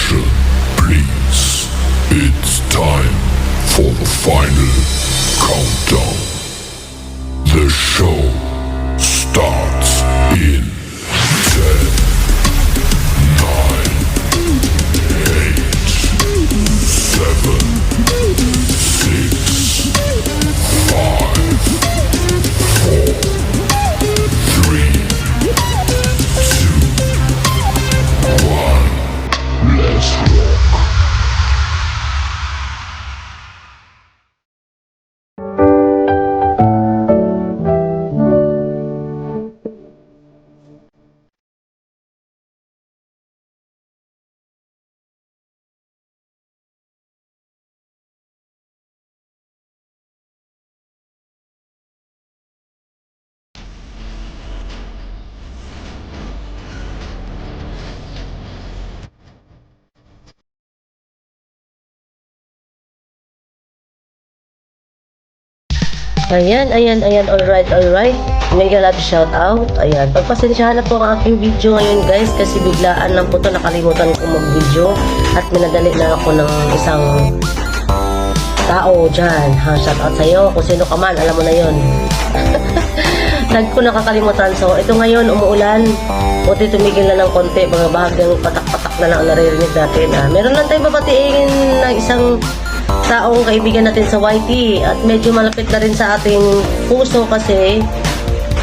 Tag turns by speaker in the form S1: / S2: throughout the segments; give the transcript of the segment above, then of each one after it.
S1: Attention, please. It's time for the final countdown. The show starts in 10, 9, 8, 7, 6, 5, 4, 3, 2, 1. Let's rock.
S2: Ayan, alright. Mega love shout out. Ayan, pagpasensyahan na po ang aking video ngayon guys kasi biglaan lang po to, nakalimutan ko mag-video at minadali na ako ng isang tao dyan. Shout out sa'yo, kung sino ka man, alam mo na yun. Ko nakakalimutan. So, ito ngayon, umuulan. Buti tumigil na ng konti, mga bahagyang patak-patak na lang ang naririnig natin. Meron lang tayong babatiin ng isang taong kaibigan natin sa YT at medyo malapit na rin sa ating puso kasi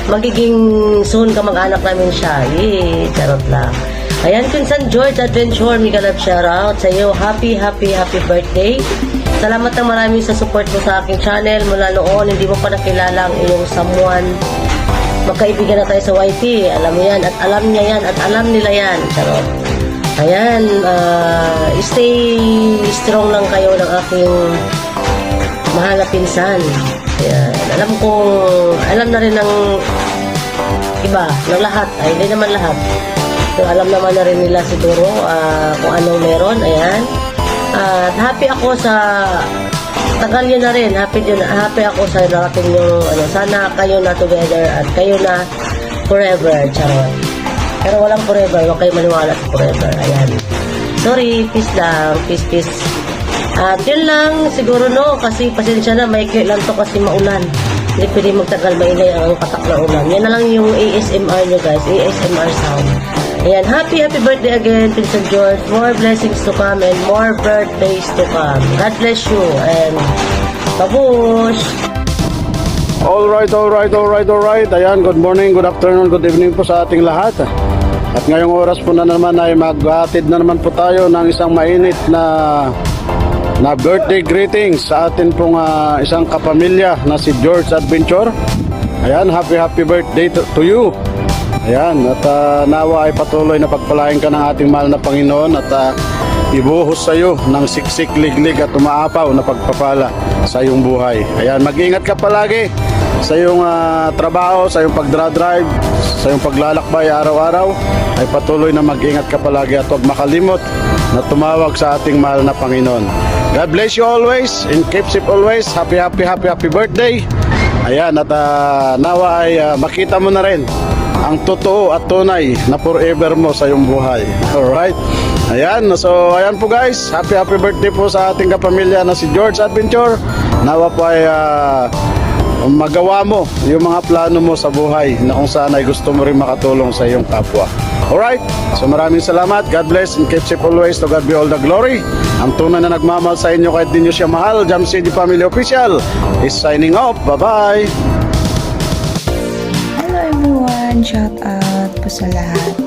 S2: magiging soon kamag-anak namin siya. Charot lang. Ayan, Pinsan George Adventure, mega love shoutout sa iyo. Happy birthday. Salamat ng marami sa support mo sa aking channel mula noon. Hindi mo pa nakilala ang iyong someone. Magkaibigan na tayo sa YT. Alam mo yan at alam niya yan at alam nila yan. Charot. Ayan, stay strong lang kayo ng aking mahal na pinsan. Ayan, alam na rin ng iba, ng lahat. Ay, hindi naman lahat. So, alam naman na rin nila siguro kung anong meron. Ayan. At happy ako sa tagal nyo na rin. Happy ako sa narating nyo. Sana kayo na together at kayo na forever. Charot. Pero walang forever, huwag kayo maniwala sa forever. Ayan. Sorry, peace lang. Peace. At yun lang, siguro no, kasi pasensya na, maikli lang to kasi maulan. Hindi pwede magtagal, maingay ang patak na ulan. Yan na lang yung ASMR nyo guys, ASMR sound. Ayan, happy birthday again, Pinsan George. More blessings to come and more birthdays to come. God bless you and babush!
S3: Alright. Ayan, good morning, good afternoon, good evening po sa ating lahat. At ngayong oras po na naman ay maghatid na naman po tayo ng isang mainit na birthday greetings sa atin pong isang kapamilya na si George Adventure. Ayan, happy birthday to you. Ayan, at nawa ay patuloy na pagpalain ka ng ating mahal na Panginoon at ibuhos sa iyo ng siksik, liglig at umaapaw na pagpapala sa iyong buhay. Ayan, mag-ingat ka palagi sa iyong trabaho, sa iyong pagdra-drive, sa iyong paglalakbay araw-araw. Ay patuloy na mag-ingat ka palagi at huwag makalimot na tumawag sa ating mahal na Panginoon. God bless you always and keep safe always. Happy birthday. Ayan, at nawa ay makita mo na rin ang totoo at tunay na forever mo sa iyong buhay. Alright? Ayan, so ayan po guys, happy birthday po sa ating kapamilya na si George Adventure. Nawa po ay magawa mo yung mga plano mo sa buhay na kung saan ay gusto mo rin makatulong sa iyong kapwa. Alright, so maraming salamat. God bless and keep safe always. To God be all the glory. Ang tunay na nagmamahal sa inyo kahit di nyo siya mahal, Jam City Family Official is signing off. Bye-bye.
S4: Hello everyone, shout out po sa lahat.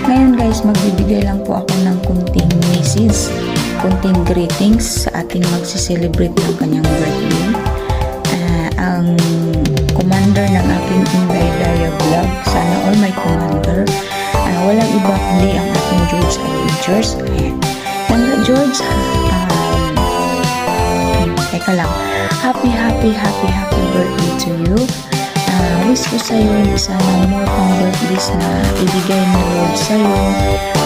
S4: Ngayon guys, magbibigay lang po ako ng kunting message, kunting greetings sa ating magsiselebrate ng kanyang birthday. Ang commander ng aking Inday Daya vlog, sana all my commander, walang iba kundi ang aking George Adventures. Ayan, George, teka lang, happy birthday to you. Wish ko sa'yo sana more pang birthdays na ibigay ni Lord sa'yo,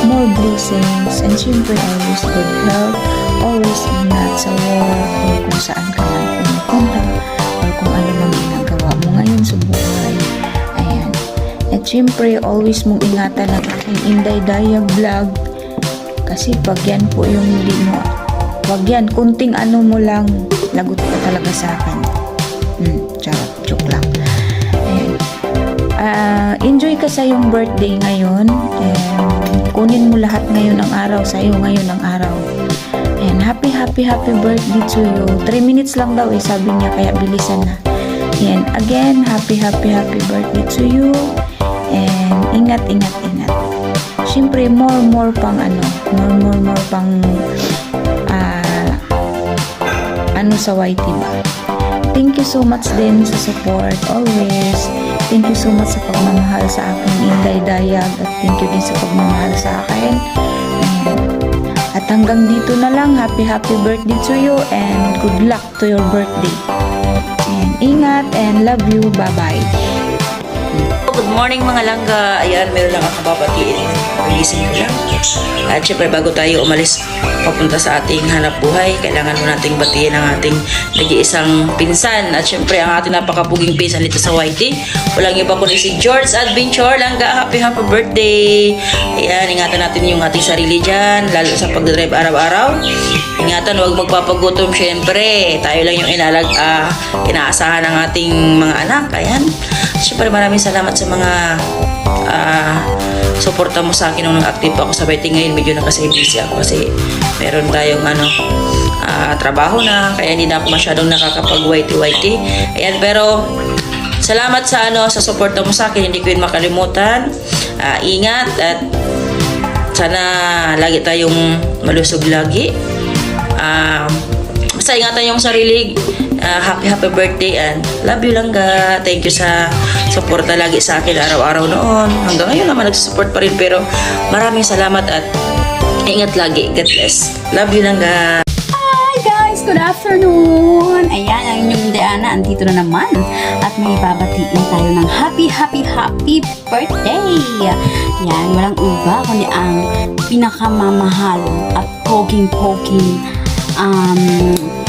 S4: more blessings, and syempre always good health, always ingat sa work or kung saan ka man pumupunta or kung ano mang ginagawa mo ngayon sa buhay. Ayan. At syempre always mong ingatan ang aking Inday Daya vlog Kasi pag yan po yung hindi mo, wag yan, kunting ano mo lang, lagot ka talaga sa akin. Charot, joke lang. Ayan. Enjoy ka sa yung birthday ngayon. Kunin mo lahat ngayon ng araw, sa iyo ngayon ng araw. And happy birthday to you. 3 minutes lang daw sabi niya, kaya bilisan na. And again, happy birthday to you. And ingat. Siyempre, more pang ano sa YT ba. Thank you so much din sa support always. Thank you so much sa pagmamahal sa akin, Inday Dayag, at thank you din sa pagmamahal sa akin. At hanggang dito na lang, happy birthday to you and good luck to your birthday. And ingat and love you. Bye-bye.
S5: Good morning mga langga. Ayan, meron lang ako babatiin. Releasing ko lang. At syempre bago tayo umalis papunta sa ating hanap buhay, kailangan mo nating batiin ang ating nag-iisang pinsan. At syempre ang ating napakapuging pinsan dito sa YT. Walang iba kundi si George Adventure. Langga, happy birthday. Ayan, ingatan natin yung ating sarili dyan, lalo sa pagdadrive araw-araw. Ingatan, huwag magpapagutom syempre. Tayo lang yung inaasahan ng ating mga anak. Ayan. Siyempre maraming salamat sa mga suporta mo sa akin nung nag-active ako sa birthday. Ngayon medyo busy ako kasi meron tayong trabaho na, kaya hindi na ako masyadong nakakapag-YT. Ayan, pero salamat sa sa suporta mo sa akin, hindi ko yun makalimutan. Ingat at sana lagi tayong malusog lagi. Basta ingatan yung sarili. Happy birthday and love you langga. Thank you sa suporta lagi sa akin araw-araw noon. Hanggang ngayon naman nagsusupport pa rin, pero maraming salamat at ingat lagi. God bless. Love you langga.
S6: Hi guys! Good afternoon! Ayan, ang inyong Diana, andito na naman. At may babatiin tayo ng happy birthday! Yan, walang iba kundi ang pinakamamahal at poging-poging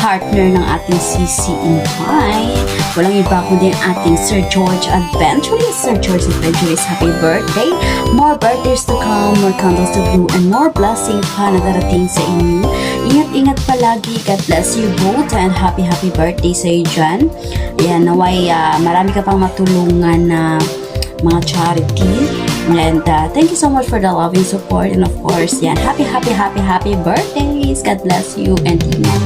S6: partner ng ating CC in High. Walang iba kundi ang ating Sir George Adventurist. Sir George Adventurist, happy birthday! More birthdays to come, more candles to blow, and more blessing pa na darating sa inyo. Ingat palagi. God bless you both and happy birthday sa iyo dyan. Ayan, naway marami ka pang matulungan na mga charity. And thank you so much for the loving support. And of course, yan, happy birthdays. God bless you and ingat.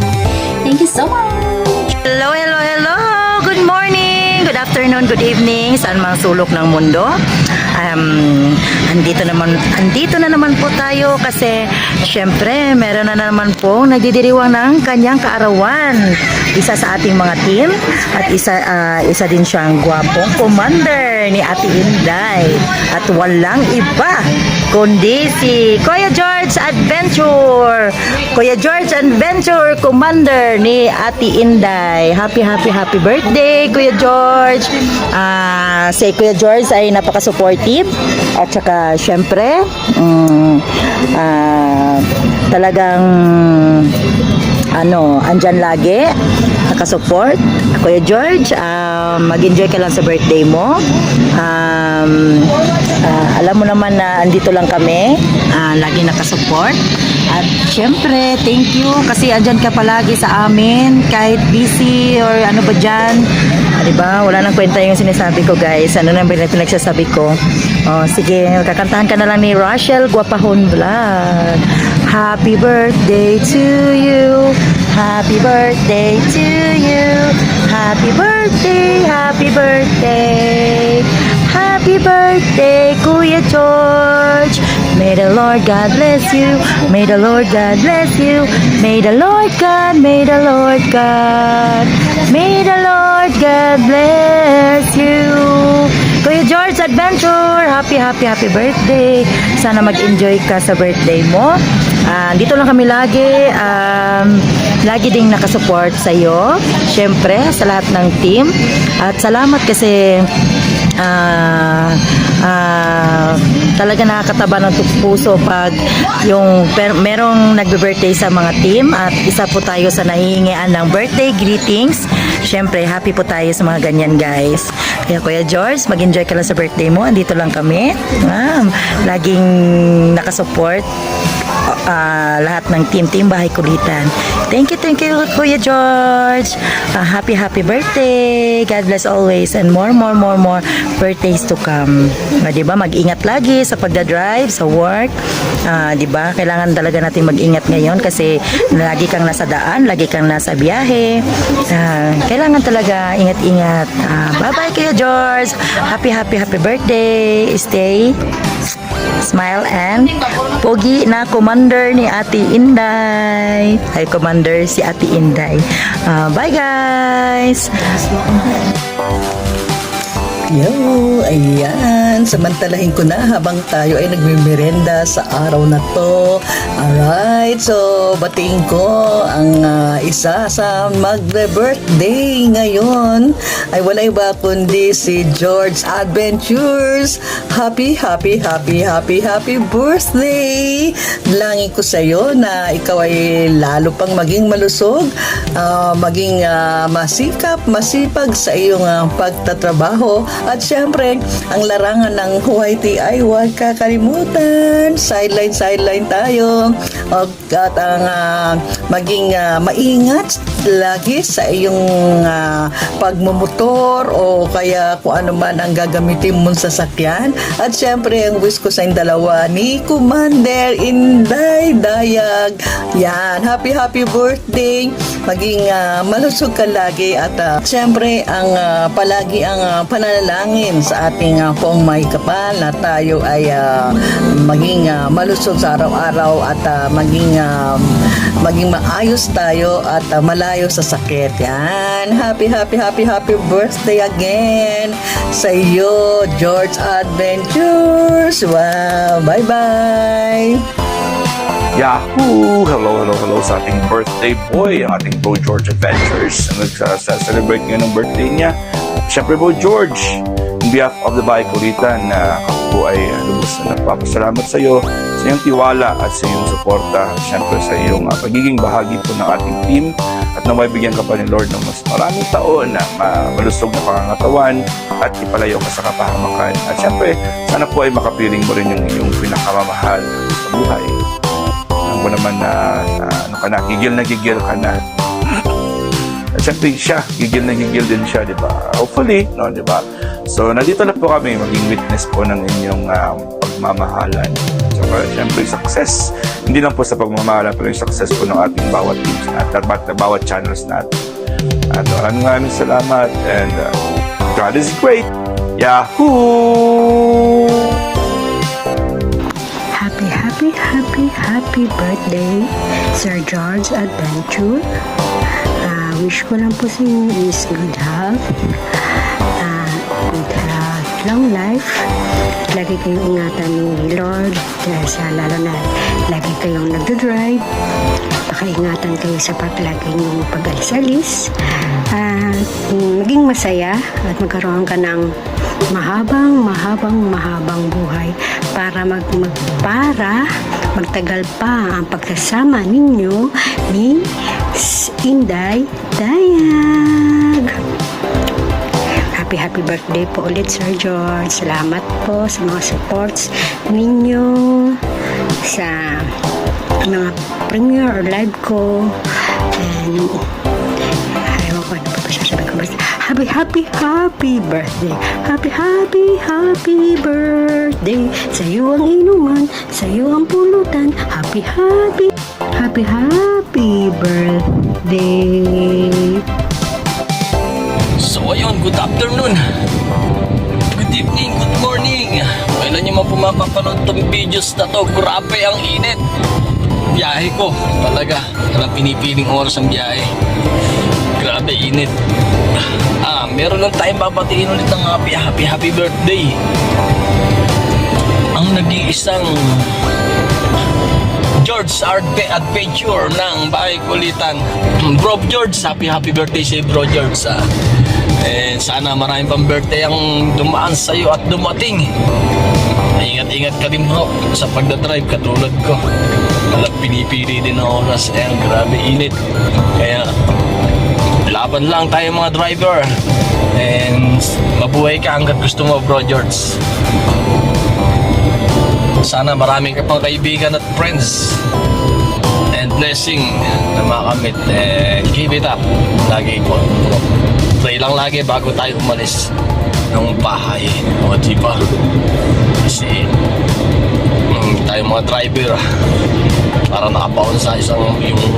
S6: Thank you so much.
S5: Hello! Good morning, good afternoon, good evening saan mga sulok ng mundo. Andito na naman po tayo kasi syempre meron na naman po nagdidiriwang ng kanyang kaarawan. Isa sa ating mga team at isa din siyang gwapong commander ni Ate Inday. At walang iba kundi si Kuya George Adventure. Kuya George Adventure, commander ni Ate Inday. Happy birthday, Kuya George. Si Kuya George ay napaka-supportive at saka syempre talagang andyan lagi nakasupport. Kuya George, mag-enjoy ka lang sa birthday mo. Alam mo naman na andito lang kami, lagi nakasupport. At syempre, thank you kasi andyan ka palagi sa amin kahit busy or ano ba dyan. Diba? Wala nang kwenta yung sinasabi ko, guys. Ano nang pinagsasabi ko? Sige, kakantahan ka na lang ni Rachel Guapahon Vlog. Happy birthday to you. Happy birthday to you. Happy birthday, happy birthday. Happy birthday, Kuya George. May the Lord God bless you. May the Lord God bless you. May the Lord God, may the Lord God. May the Lord God bless you. Kuya George Adventure, happy birthday. Sana mag-enjoy ka sa birthday mo. Dito lang kami lagi. Lagi ding nakasupport sa iyo. Syempre, sa lahat ng team. At salamat kasi talaga nakakataba ng puso pag yung merong nagbe-birthday sa mga team at isa po tayo sa nahihingian ng birthday greetings. Syempre, happy po tayo sa mga ganyan, guys. Kaya Kuya George, mag-enjoy ka lang sa birthday mo. Andito lang kami. Laging nakasupport. lahat ng team Bahay Kulitan. Thank you Kuya George. Happy birthday. God bless always and more birthdays to come. Diba, mag-ingat lagi sa pagdadrive, sa work. Diba, kailangan talaga natin mag-ingat ngayon kasi lagi kang nasa daan, lagi kang nasa biyahe. Kailangan talaga ingat-ingat. Bye-bye Kuya George. Happy birthday. Stay smile and pogi na commander ni Ate Inday. Ay, commander si Ate Inday. Bye guys! Yo, ayan. Samantalahin ko na habang tayo ay nagmimerenda sa araw na to. Alright, so batiin ko ang isa sa magbe-birthday ngayon ay wala iba kundi si George Adventures. Happy birthday! Langin ko sa iyo na ikaw ay lalo pang maging malusog, maging masipag sa iyong pagtatrabaho. At syempre, ang larangan ng Whitey ay huwag kakalimutan. Sideline tayo. At ang maging maingat lagi sa iyong pagmumotor o kaya kung ano man ang gagamitin mong sasakyan. At syempre, ang wish ko sa inyong dalawa ni Commander Inday Dayag. Yan, happy birthday. Maging malusog ka lagi at syempre, ang palagi ang panalangin sa ating poong may kapal na tayo ay maging malusog sa araw-araw at maging maayos tayo at malayo sa sakit. Yan. Happy birthday again sa iyo, George Adventures. Wow. Bye-bye.
S7: Yahoo! Hello sa ating birthday boy, ang ating Bro George Adventures. Ang nagsa-celebrate ngayon ng birthday niya. Siyempre, Bro George, on behalf of the Bahay Kulitan, ako po ay lubos na nagpapasalamat sa iyo, sa iyong tiwala at sa iyong suporta. Siyempre, sa iyong pagiging bahagi po ng ating team at naway bigyan ka pa ni Lord ng mas maraming taon na malusog na pangangatawan at ipalayo ka sa kapahamakan. At siyempre, sana po ay makapiling mo rin yung iyong pinakamamahal sa buhay. Alam ko naman na gigil ka na. At syempre siya, gigil din siya, di ba? Hopefully, no, di ba? So, nandito na po kami maging witness po ng inyong pagmamahalan. So, syempre, success. Hindi lang po sa pagmamahalan, pero yung success po ng ating bawat teams natin, at bawat channels natin. At maraming salamat and God is great! Yahoo!
S8: Happy birthday, Sir George Adventure. Wish ko lang po sa inyo is good health, long life. Lagi kayong ingatan ni Lord, lalo na lagi kayong nagdodrive. Pakaingatan kayo sa paglagi niyong pag-alis-alis. Maging masaya at magkaroon ka ng mahabang buhay para magtagal pa ang pagsasama ninyo ni Inday Dayag. Happy birthday po ulit, Sir George. Salamat po sa mga supports ninyo sa mga premiere or live ko. And ayaw ko ano pa sasabi ko. Happy birthday. Happy birthday. Sa iyo ang inuman, sa iyo ang pulutan. Happy birthday.
S9: So ayun, good afternoon, good evening, good morning. Kailan nyo man pumapapanood tong videos na to, grabe ang init. Biyahe ko, talaga, walang pinipiling oras ang biyahe. Grabe init. Meron lang tayong babatiin ulit ng happy birthday. Ang nag-iisang George Adventure ng Bahay Kulitan. Bro George, happy birthday si Bro George. And sana maraming pang birthday ang dumaan sa'yo at dumating. Ingat ka din ho sa pagdadrive katulad ko. Walang pinipili din ang oras. Grabe init. Kaya laban lang tayo mga driver. And mabuhay ka hanggat gusto mo, Bro George. Sana marami ka pang kaibigan at friends and blessing na makamit. Keep it up. Lagi ko. Pray lang lagi bago tayo umalis ng bahay. O diba? Kasi tayo mga driver para nakabaon sa isang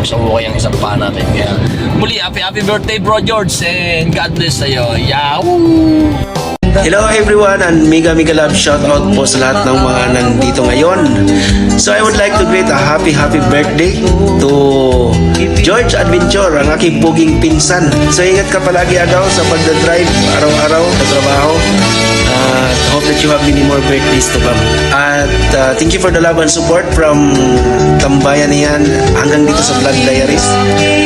S9: bukay ang isang paa natin. Kaya muli, happy birthday bro George, and God bless sa'yo. Yahoo!
S10: Hello everyone, and mega love shout out po sa lahat ng mga nandito ngayon. So I would like to greet a happy birthday to George Adventure, ang aking puging pinsan. So ingat ka palagi agaw sa pagdadrive araw-araw sa trabaho. Hope that you have many more birthdays to come. At thank you for the love and support from Tambayan niyan hanggang dito sa Vlog Diaries.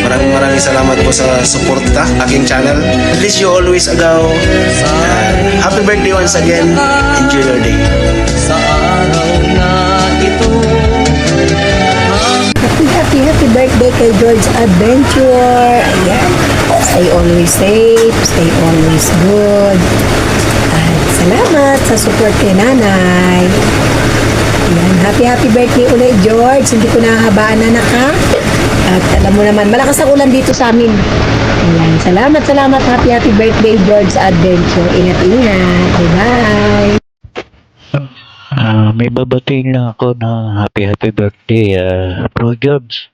S10: Maraming salamat po sa suporta aking channel. Please you always agaw. Happy birthday once again. Enjoy your day.
S8: Happy birthday kay George Adventure. Ayan. Stay always safe, stay always good. At salamat sa support kay nanay. Ayan. Happy birthday ulit, George. Hindi ko nahahabaan na naka. At alam mo naman, malakas ang ulan dito sa amin. Ayan. Salamat. Happy birthday, George Adventure. Ingat. Bye-bye.
S11: May babatiin lang ako na happy birthday, Bro George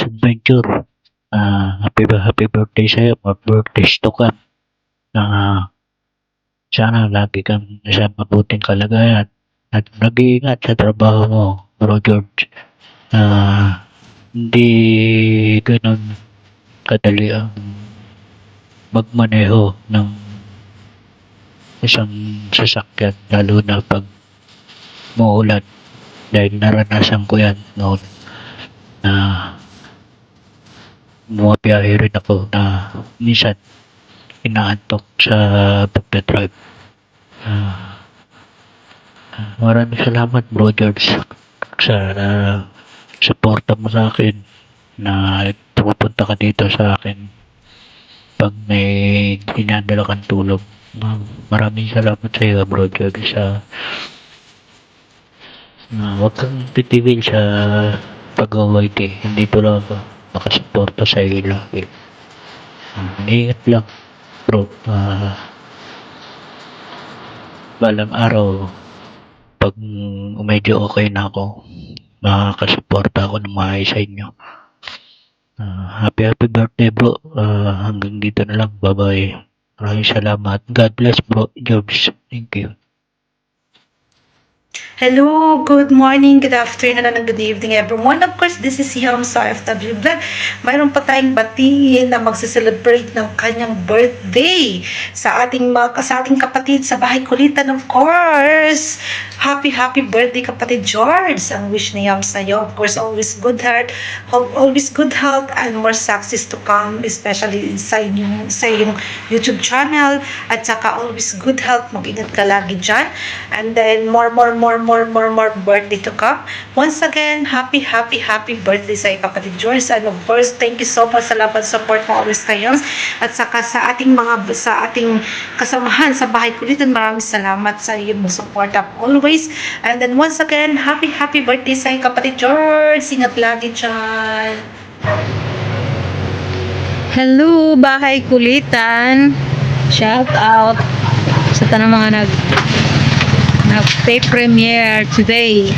S11: Adventure. Happy birthday sa'yo, more birthdays to come. Sana lagi kang nasa mabuting kalagayan at nag-iingat sa trabaho mo, Bro George. Hindi ganun kadali ang magmaneho ng isang sasakyan, lalo na pag muulan, dahil naranasan ko yan noon na bumabiyahe rin ako na minsan inaantok sa pagdadrive. Maraming salamat Bro George sa suporta mo sa akin na pupunta ka dito sa akin pag may dinadala kang tulong. Maraming salamat sa iyo Bro George. Huwag kang titigil sa pag-YT. Hindi ko lang ako makasuporta sa iyo lagi. Ingat lang bro. Balang araw pag medyo okay na ako, makakasuporta ako ng maayos sa inyo. Happy birthday bro. Hanggang dito na lang. Bye bye. Maraming salamat. God bless Bro George. Thank you.
S12: Hello, good morning, good afternoon, and good evening everyone. Of course, this is Yam sa FW Vlog. Mayroon pa tayong batiin na magse-celebrate ng kanyang birthday sa ating kapatid sa bahay kulitan, of course. Happy birthday kapatid George. Ang wish ni Yam sa iyo, of course, always good health and more success to come, especially sa iyong YouTube channel, at saka always good health. Mag-ingat ka lagi dyan, and then more birthday to come. Once again, happy birthday sa kapatid George. And of course, thank you so much sa love and support mo always kayo. At saka sa ating kasamahan sa bahay kulitan, maraming salamat sa iyong support up always. And then once again, happy birthday sa kapatid George. Ingat lagi dyan.
S13: Hello, bahay kulitan. Shout out sa tanang mga nag-premiere today.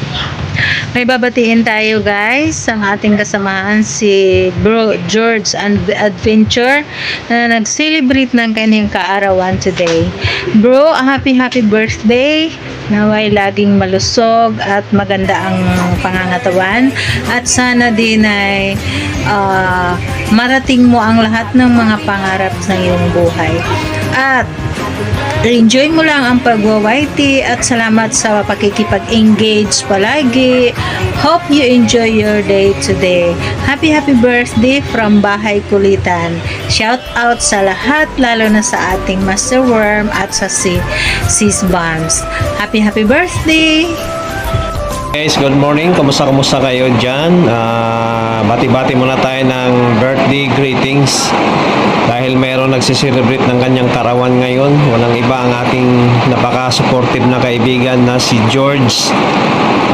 S13: May babatiin tayo guys, ang ating kasamahan si Bro George Adventure na nag-celebrate ng kanyang kaarawan today. Bro, happy birthday. Naway laging malusog at maganda ang pangangatawan, at sana din ay marating mo ang lahat ng mga pangarap ng iyong buhay. At enjoy mo lang ang pagwa-YT, at salamat sa pakikipag-engage palagi. Hope you enjoy your day today. Happy birthday from Bahay Kulitan. Shout out sa lahat, lalo na sa ating Master Worm at sa Sis Bombs. Happy birthday!
S14: Guys, good morning. Kumusta kayo dyan? Bati-bati muna tayo ng birthday greetings dahil mayroong nagsiselebrate ng kanyang karawan ngayon. Walang iba ang ating napaka-supportive na kaibigan na si George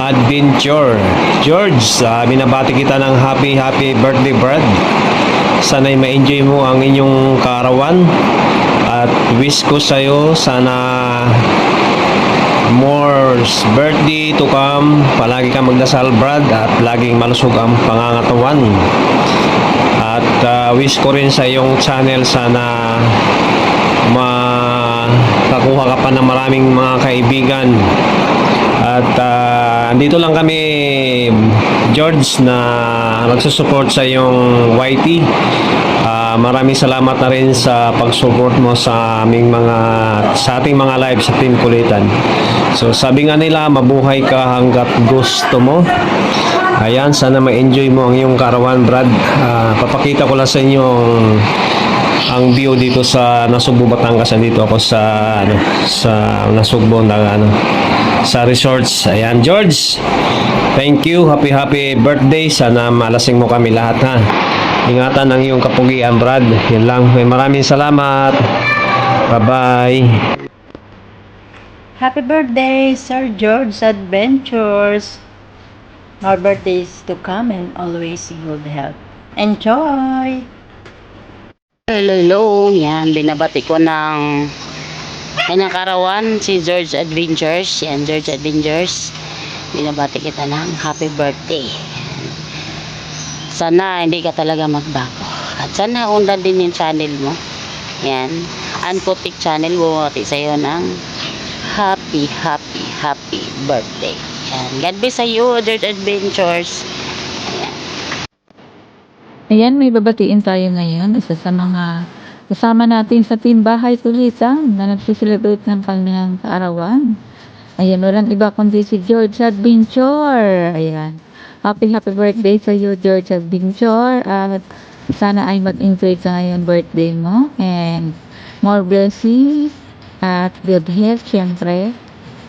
S14: Adventure. George, binabati kita ng happy birthday, Brad. Sana'y ma-enjoy mo ang inyong karawan at wish ko sa'yo sana more birthday to come. Palagi kang magdasal, Brad, at laging malusog ang pangangatawan. At wish ko rin sa iyong channel sana makakuha ka pa ng maraming mga kaibigan. At andito lang kami, George, na magsusupport sa iyong YT. Maraming salamat na rin sa pag-support mo sa ating mga live sa Team Kulitan. So sabi nga nila, mabuhay ka hanggat gusto mo. Ayan, sana ma-enjoy mo ang iyong karawan, Brad. Papakita ko lang sa inyo ang view dito sa Nasugbo, Batangas. Dito ako sa Nasugbo sa resorts. Ayan, George. Thank you. Happy birthday. Sana malasing mo kami lahat, ha. Ingatan ang iyong kapugian, Brad. Yan lang. Maraming salamat. Bye-bye.
S13: Happy birthday, Sir George Adventures. More birthdays to come and always good health. Enjoy!
S15: Hello, yan, binabati ko ng kanyang karawan, si George Adventures. Yan, George Adventures, binabati kita ng happy birthday. Sana hindi ka talaga magbago. At sana undan din yung channel mo. Yan, Unputik channel, bumati sa'yo ng happy birthday. Yan, God bless sa'yo, George Adventures.
S13: Ayan, may babatiin tayo ngayon. Isa sa mga kasama natin sa Team Bahay Kulitan na nagsiselebrate ng kanilang kaarawan. Ayan, walang iba kundi si George Adventure. Ayan. Happy birthday sa iyo, George Adventure. At sana ay mag-enjoy ka ngayon birthday mo. And more blessings at good health, syempre.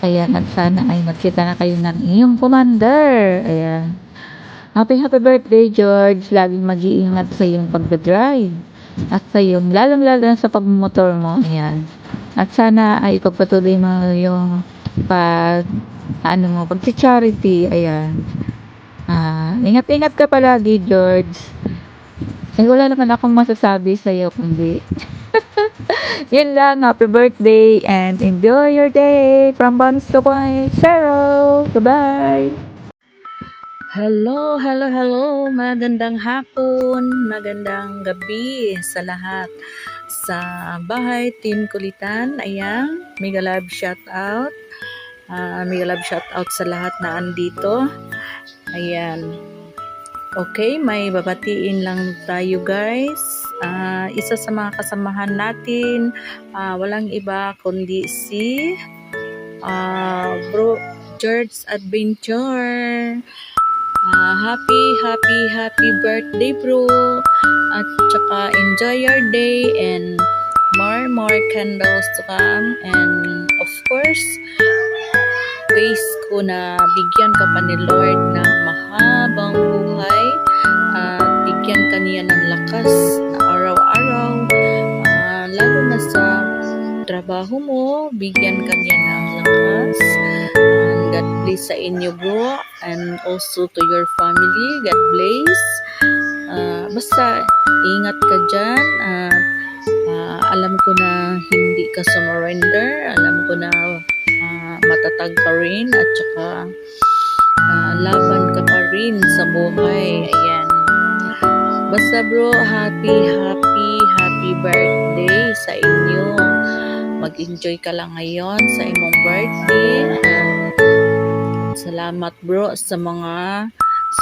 S13: Ayan, at sana ay magkita na kayo ng iyong commander. Ayan. Happy birthday, George. Laging mag-iingat sa iyong pag-drive. At sa iyong, lalong-lalo sa pagmumotor mo. Ayan. At sana ay pagpatuloy mo yung pag-charity. Ayan. Ingat-ingat ka palagi, George. Wala naman akong masasabi sa iyo kundi yun lang. Happy birthday and enjoy your day from Bonds to Point Zero. Goodbye. Hello. Magandang hapon, magandang gabi sa lahat sa Bahay Team Kulitan. Ayan, mega love shout out. Mega love shout out sa lahat na andito. Ayan. Okay, may babatiin lang tayo, guys. Isa sa mga kasamahan natin, walang iba kundi si Bro George Adventure. Happy birthday, bro. At saka enjoy your day and more candles to come. And of course, ways ko na bigyan ka pa ni Lord ng mahabang buhay at bigyan ka niya ng lakas na araw-araw, lalo na sa trabaho mo, bigyan ka niya ng lakas. God bless sa inyo, bro, and also to your family. God bless. Basta ingat ka dyan. Alam ko na hindi ka surrender. Alam ko na matatag ka rin at saka laban ka pa rin sa buhay. Ayan. Basta, bro, happy birthday sa inyo. Mag-enjoy ka lang ngayon sa imong birthday. Salamat, bro, sa mga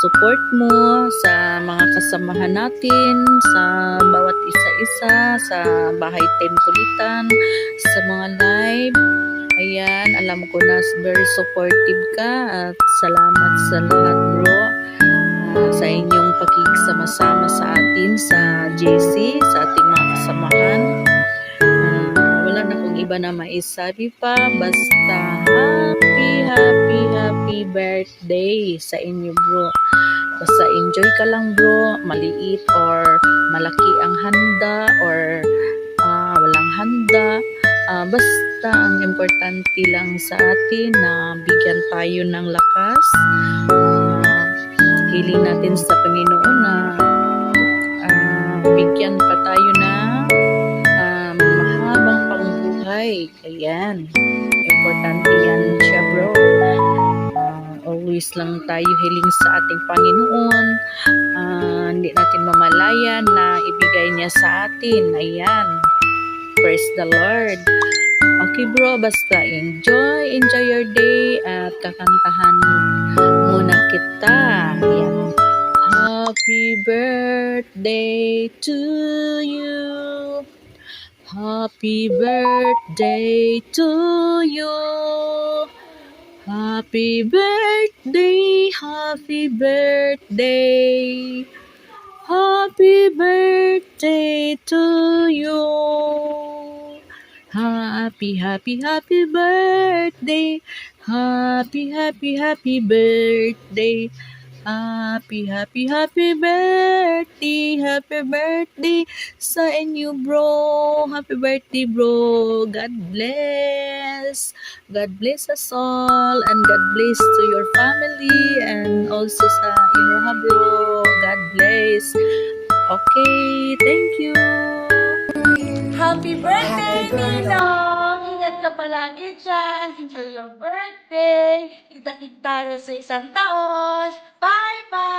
S13: support mo, sa mga kasamahan natin, sa bawat isa-isa, sa Bahay Team Kulitan, sa mga live. Ayan, alam ko na very supportive ka at salamat sa lahat, bro, sa inyong pakikigsama-sama sa atin, sa JC, sa ating mga kasamahan. Wala na kong iba na maisabi pa, basta happy happy birthday sa inyo bro. Basta enjoy ka lang bro, maliit or malaki ang handa or walang handa. Basta ang importante lang sa atin na bigyan tayo ng lakas. Hiling natin sa Panginoon na bigyan pa tayo ng mahabang pangbuhay. Ayan. Importante yan siya bro. Always lang tayo hiling sa ating Panginoon. Hindi natin mamalayan na ibigay niya sa atin. Ayan. Praise the Lord. Okay bro, basta enjoy your day at kakantahan muna kita. Ayan. Happy birthday to you. Happy birthday to you. Happy birthday, happy birthday. Happy birthday to you. Happy birthday. Happy birthday. Happy birthday sa inyo bro. Happy birthday bro. God bless us all, and God bless to your family and also sa inyong bro. God bless. Okay, thank you.
S12: Happy birthday, Ninong! Ingat ka palagi dyan. Enjoy your birthday. Kita-kita sa isang taon. Bye-bye!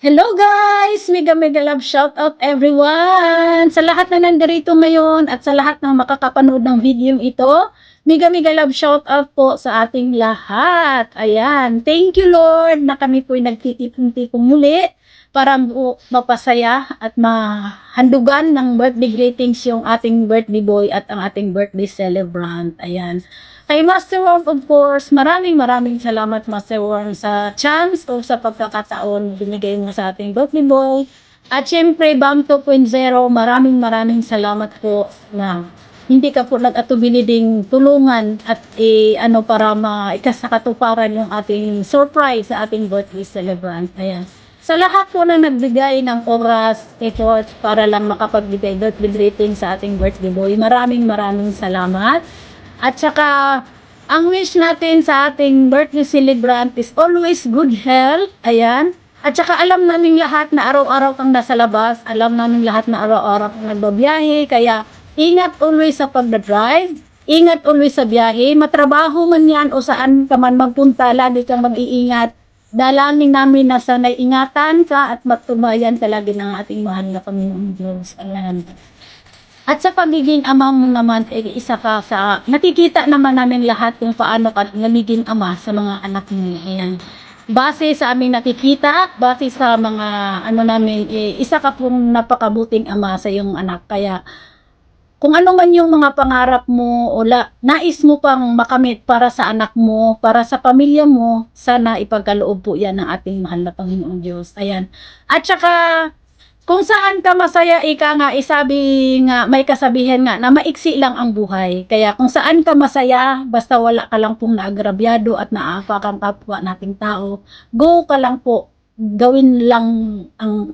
S12: Hello guys! Mega love shout out everyone! Sa lahat na nandarito ngayon at sa lahat na makakapanood ng video ito, mega love shout out po sa ating lahat. Ayan. Thank you Lord na kami po'y nagtitipong-tipong muli para mapasaya at mahandugan ng birthday greetings yung ating birthday boy at ang ating birthday celebrant. Ayan. Kay Master Worm, of course, maraming salamat Master Worm sa chance o sa pagkakataon binigay mo sa ating birthday boy. At syempre, BAM 2.0, maraming salamat po na hindi ka po nag-atubili ding tulungan at para ikasakatuparan yung ating surprise sa ating birthday celebrant. Ayan. Sa lahat po na nagbigay ng oras, effort para lang makapagbigay birthday greeting sa ating birthday boy, maraming salamat. At saka, ang wish natin sa ating birthday celebrant is always good health. Ayan. At saka alam namin lahat na araw-araw kang nasa labas, alam namin lahat na araw-araw kang nagbabiyahe, kaya ingat always sa pagdadrive, ingat always sa biyahe, matrabaho man yan o saan ka man magpunta, lagi kang mag-iingat. Dalangin namin na sana'y ingatan ka at matubayan talaga ng ating mahal na Panginoong Diyos. Ayan. At sa pagiging ama mo naman, isa ka sa, nakikita naman namin lahat kung paano ka nagiging ama sa mga anak mo. Ayan. Base sa aming nakikita, base sa mga namin, isa ka pong napakabuting ama sa iyong anak. Kaya, kung ano man yung mga pangarap mo o nais mo pang makamit para sa anak mo, para sa pamilya mo, sana ipagkaloob po yan ng ating mahal na Panginoong Diyos. Ayan. At saka, kung saan ka masaya, isabi nga, may kasabihan nga, na maiksi lang ang buhay. Kaya kung saan ka masaya, basta wala ka lang pong naagrabyado at naapa kang kapwa nating tao, go ka lang po. Gawin lang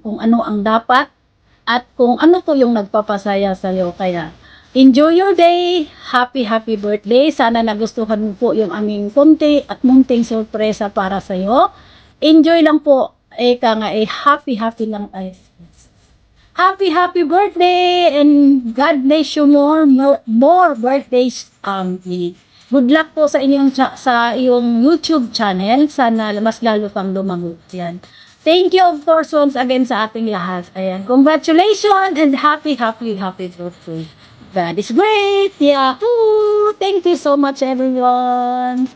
S12: kung ano ang dapat at kung ano po yung nagpapasaya sa'yo. Kaya, enjoy your day. Happy birthday. Sana nagustuhan mo po yung aming konti at munting sorpresa para sa'yo. Enjoy lang po. Happy lang tayo. Happy birthday and God bless you more birthdays. Good luck po sa iyong YouTube channel. Sana mas lalo pang lumangot yan. Thank you of course once again sa ating lahat. Ayan. Congratulations and happy birthday. God is great. Yahoo! Thank you so much everyone.